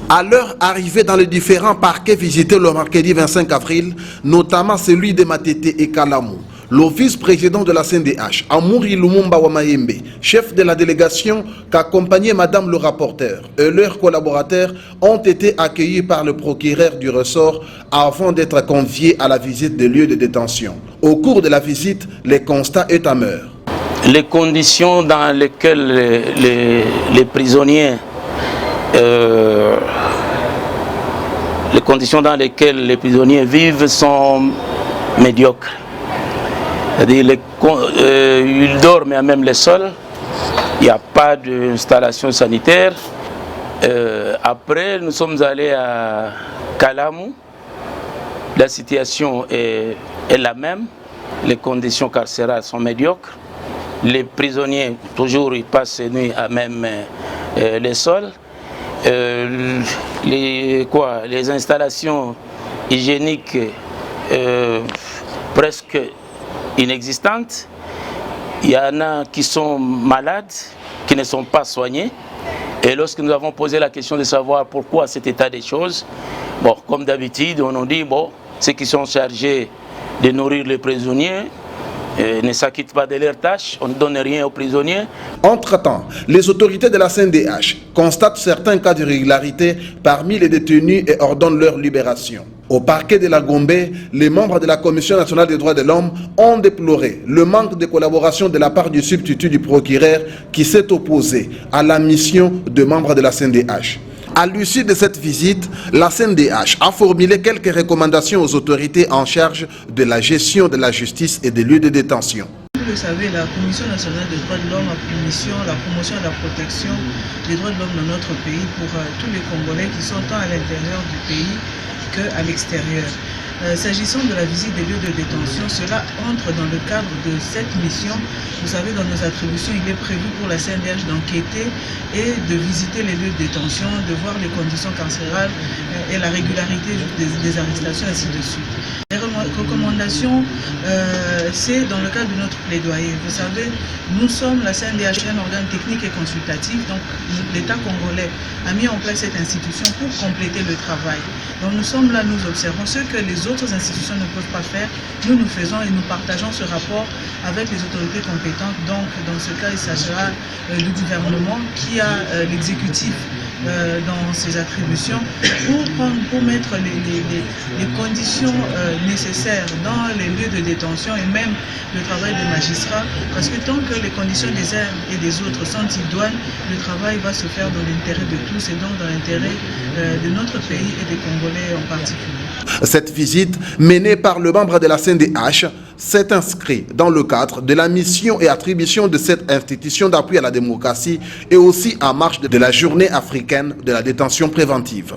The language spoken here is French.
À leur arrivée dans les différents parquets visités le mercredi 25 avril, notamment celui de Matete et Kalamu, le vice-président de la CNDH, Amouri Lumumba Wamayembe, chef de la délégation qu'accompagnait Madame le rapporteur et leurs collaborateurs ont été accueillis par le procureur du ressort avant d'être conviés à la visite des lieux de détention. Au cours de la visite, les constats étaient amers. Les conditions dans lesquelles les prisonniers vivent sont médiocres. C'est-à-dire ils dorment à même les sols, il n'y a pas d'installation sanitaire. Après, nous sommes allés à Kalamu, la situation est la même, les conditions carcérales sont médiocres. Les prisonniers, toujours, ils passent la nuit à même les sols. Les installations hygiéniques presque inexistantes. Il y en a qui sont malades, qui ne sont pas soignés. Et lorsque nous avons posé la question de savoir pourquoi cet état des choses, bon, comme d'habitude, on nous dit, bon, ceux qui sont chargés de nourrir les prisonniers ne s'acquittent pas de leurs tâches, on ne donne rien aux prisonniers. Entre-temps, les autorités de la CNDH constatent certains cas d'irrégularité parmi les détenus et ordonnent leur libération. Au parquet de la Gombe, les membres de la Commission nationale des droits de l'homme ont déploré le manque de collaboration de la part du substitut du procureur qui s'est opposé à la mission de membres de la CNDH. À l'issue de cette visite, la CNDH a formulé quelques recommandations aux autorités en charge de la gestion de la justice et des lieux de détention. Vous le savez, la Commission nationale des droits de l'homme a pour mission la promotion et la protection des droits de l'homme dans notre pays pour tous les Congolais qui sont tant à l'intérieur du pays qu'à l'extérieur. S'agissant de la visite des lieux de détention, cela entre dans le cadre de cette mission. Vous savez, dans nos attributions, il est prévu pour la CNDH d'enquêter et de visiter les lieux de détention, de voir les conditions carcérales et la régularité des arrestations, ainsi de suite. Les recommandations, c'est dans le cadre de notre plaidoyer. Vous savez, nous sommes la CNDH, un organe technique et consultatif, donc l'État congolais a mis en place cette institution pour compléter le travail. Donc nous sommes là, nous observons ce que les autres institutions ne peuvent pas faire. Nous faisons et nous partageons ce rapport avec les autorités compétentes. Donc dans ce cas, il s'agira du gouvernement qui a l'exécutif dans ses attributions pour mettre les conditions nécessaires dans les lieux de détention et même le travail des magistrats, parce que tant que les conditions des uns et des autres sont idoines, le travail va se faire dans l'intérêt de tous et donc dans l'intérêt de notre pays et des Congolais en particulier. Cette visite menée par le membre de la CNDH s'est inscrite dans le cadre de la mission et attribution de cette institution d'appui à la démocratie et aussi en marge de la journée africaine de la détention préventive.